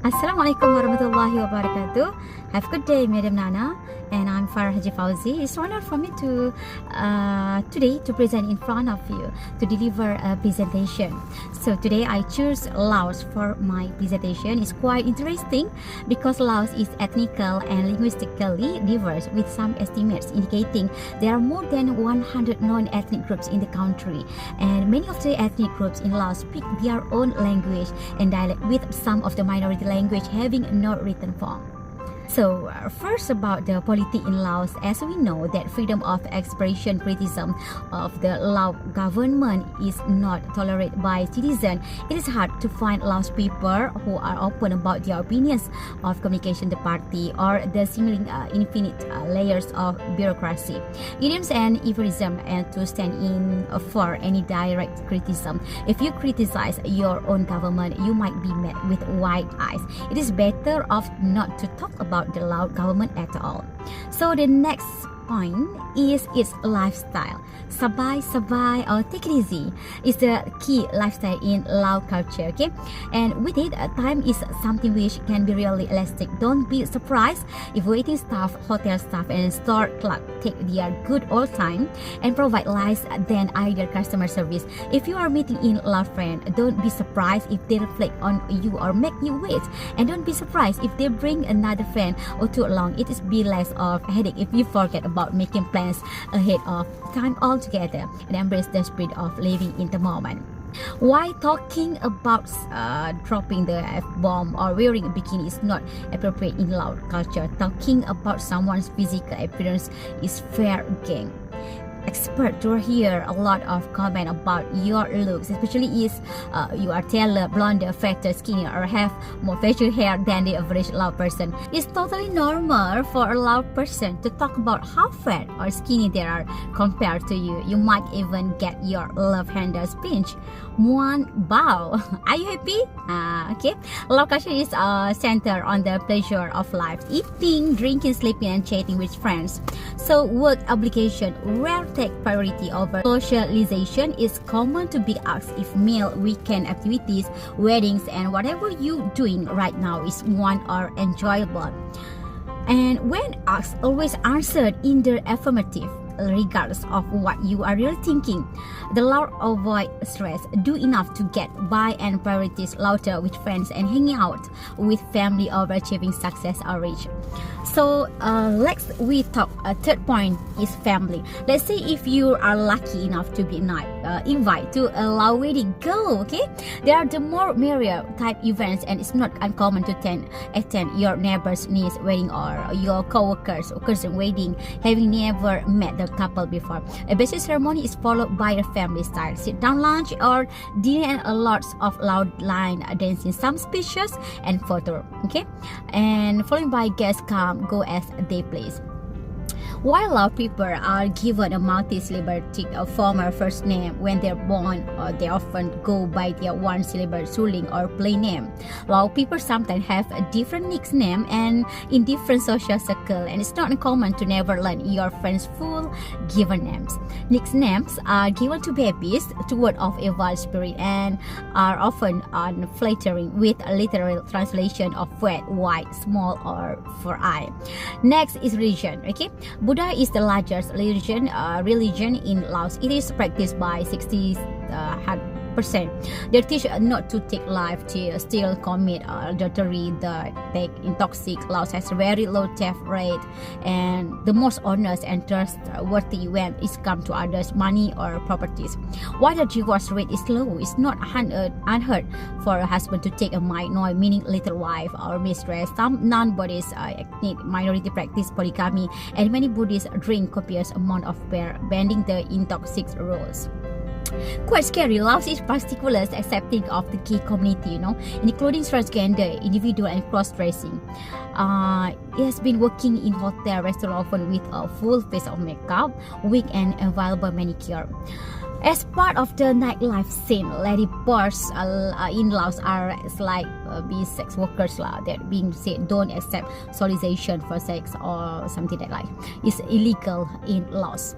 Assalamualaikum warahmatullahi wabarakatuh. Have a good day, Madam Nana. And I'm Farah Fauzi. It's an honor for me to today to present in front of you to deliver a presentation. So today I choose Laos for my presentation. It's quite interesting because Laos is ethnical and linguistically diverse, with some estimates indicating there are more than 100 non-ethnic groups in the country, and many of the ethnic groups in Laos speak their own language and dialect, with some of the minority language having no written form. So first about the politics in Laos, as we know that freedom of expression criticism of the Lao government is not tolerated by citizens. It is hard to find Laos people who are open about their opinions of communication the party or the seemingly infinite layers of bureaucracy, idioms and euphemism, and to stand in for any direct criticism. If you criticize your own government, you might be met with wide eyes. It is better off not to talk about the Lao government at all. So the next point is its lifestyle. Sabai or take it easy is the key lifestyle in Lao culture, okay? And with it, time is something which can be really elastic. Don't be surprised if waiting staff, hotel staff and store clerk take their good old time and provide less than ideal customer service. If you are meeting in Lao friend, don't be surprised if they reflect on you or make you wait. And don't be surprised if they bring another friend or two along. It is be less of a headache if you forget about making plans ahead of time altogether and embrace the spirit of living in the moment. Why talking about dropping the F-bomb or wearing a bikini is not appropriate in Lao culture? Talking about someone's physical appearance is fair game. Expert to hear a lot of comment about your looks, especially if you are taller, blonder, fatter, skinnier, or have more facial hair than the average Lao person. It's totally normal for a Lao person to talk about how fat or skinny they are compared to you. You might even get your love handles pinched. One bow. Are you happy? Okay. Lao culture is centered on the pleasure of life: eating, drinking, sleeping, and chatting with friends. So work obligation rare take priority over socialization. Is common to be asked if meal, weekend activities, weddings, and whatever you doing right now is one or enjoyable. And when asked, always answered in the affirmative, regardless of what you are really thinking. The Lao avoid stress, do enough to get by, and priorities laughter with friends and hanging out with family over achieving success or reach. So next we talk, third point is family. Let's say if you are lucky enough to be invited to a Lao wedding, go, okay? There are the more merrier type events, and it's not uncommon to attend your neighbor's niece wedding or your co-workers cousin wedding, having never met the couple before. A basic ceremony is followed by a family style sit down lunch or dinner, and a lots of loud line dancing, some speeches and photo, okay, and followed by guests come go as they please. While Lao people are given a multi-syllabic former first name when they're born, they often go by their one-syllable ruling or plain name. Lao people sometimes have a different nickname and in different social circles, and it's not uncommon to never learn your friend's full given names. Nicknames are given to babies to ward off evil spirit and are often unflattering, with a literal translation of wet, white, small, or for eye. Next is religion, okay? Buddha is the largest religion in Laos. It is practiced by 60%. They teach not to take life, to still commit adultery, take intoxic. Laos has a very low theft rate, and the most honest and trustworthy when it comes to others' money or properties. While the divorce rate is low, it's not unheard for a husband to take a minor, meaning little wife or mistress. Some non-Buddhist ethnic minority practice polygamy, and many Buddhists drink copious amount of beer, bending the intoxic rules. Quite scary. Laos is particularly accepting of the gay community, including transgender individual and cross-dressing. It has been working in hotel, restaurant, often with a full face of makeup, wig, and available manicure. As part of the nightlife scene, lady bars in Laos are like be sex workers that being said don't accept solicitation for sex or something like it's illegal in Laos.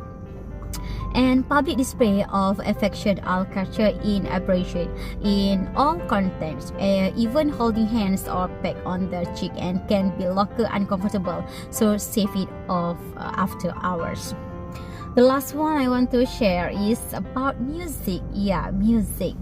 and public display of affection or culture in appreciation in all contexts. Even holding hands or peck on the cheek and can be local uncomfortable, so save it off after hours. The last one I want to share is about music. Yeah, music.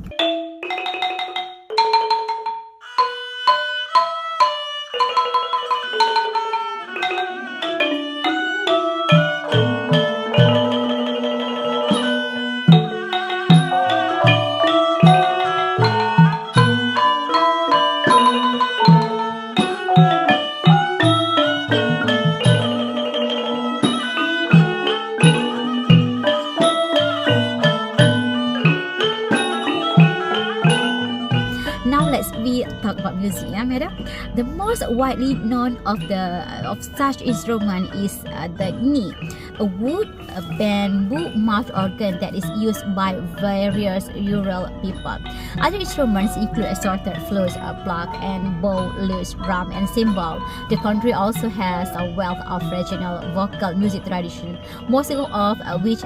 Now we talk about music, yeah, madam. The most widely known of such instrument is the ni, a wood, a bamboo mouth organ that is used by various rural people. Other instruments include assorted flutes, block and bow, lute, drum, and cymbal. The country also has a wealth of regional vocal music tradition, most of which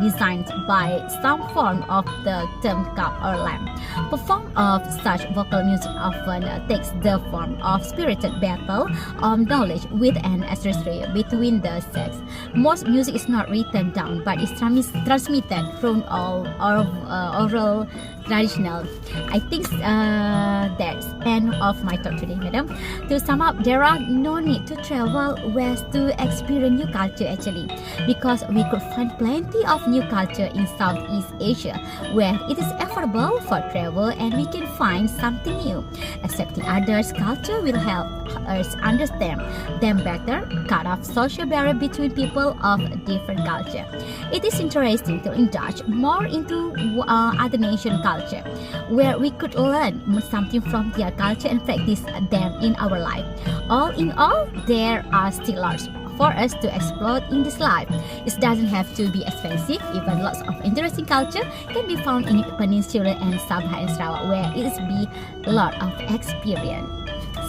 designed by some form of the term cup or lamp. Perform of such vocal music often takes the form of spirited battle of knowledge with an adversary between the sexes. Most music is not written down but is transmitted through oral traditional. I think that's end of my talk today, madam. To sum up, there are no need to travel west to experience new culture actually, because we could find plenty of new culture in Southeast Asia where it is affordable for travel and we can find something new. Accepting others' culture will help us understand them better, cut off social barrier between people of different culture. It is interesting to indulge more into other nation culture, where we could learn something from their culture and practice them in our life. All in all, there are still lots for us to explore in this life. It doesn't have to be expensive. Even lots of interesting culture can be found in Peninsula and Sabah and Sarawak, where it is be a lot of experience.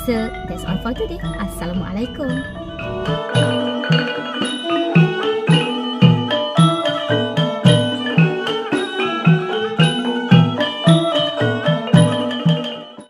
So that's all for today. Assalamualaikum.